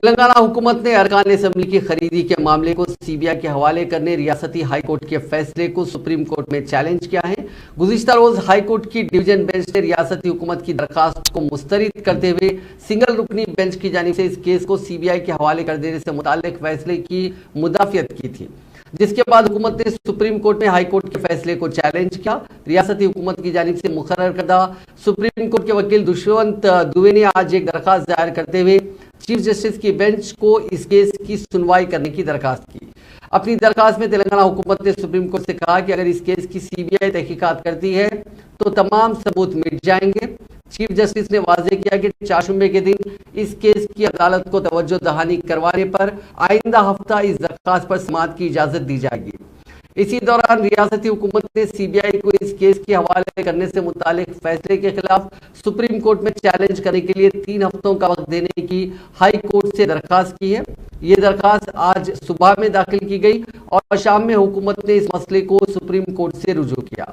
تلنگانہ حکومت نے ارکان اسمبلی کی خریدی کے معاملے کو سی بی آئی کے حوالے کرنے ریاستی ہائی کورٹ کے فیصلے کو سپریم کورٹ میں چیلنج کیا ہے۔ گزشتہ روز ہائی کورٹ کی ڈویژن بینچ نے ریاستی حکومت کی درخواست کو مسترد کرتے ہوئے سنگل رکنی بینچ کی جانب سے اس کیس کو سی بی آئی کے حوالے کر دینے سے متعلق فیصلے کی مدافعت کی تھی، جس کے بعد حکومت نے سپریم کورٹ میں ہائی کورٹ کے فیصلے کو چیلنج کیا۔ ریاستی حکومت کی جانب سے مقرر کردہ سپریم کورٹ کے وکیل دشونت دوبے نے آج ایک درخواست دائر کرتے ہوئے چیف جسٹس کی بینچ کو اس کیس کی سنوائی کرنے کی درخواست کی۔ اپنی درخواست میں تلنگانہ حکومت نے سپریم کورٹ سے کہا کہ اگر اس کیس کی سی بی آئی تحقیقات کرتی ہے تو تمام ثبوت مٹ جائیں گے۔ چیف جسٹس نے واضح کیا کہ چہارشنبے کے دن اس کیس کی عدالت کو توجہ دہانی کروانے پر آئندہ ہفتہ اس درخواست پر سماعت کی اجازت دی جائے گی۔ اسی دوران ریاستی حکومت نے سی بی آئی کو اس کیس کی حوالے کرنے سے متعلق فیصلے کے خلاف سپریم کورٹ میں چیلنج کرنے کے لیے 3 ہفتوں کا وقت دینے کی ہائی کورٹ سے درخواست کی ہے۔ یہ درخواست آج صبح میں داخل کی گئی اور شام میں حکومت نے اس مسئلے کو سپریم کورٹ سے رجوع کیا۔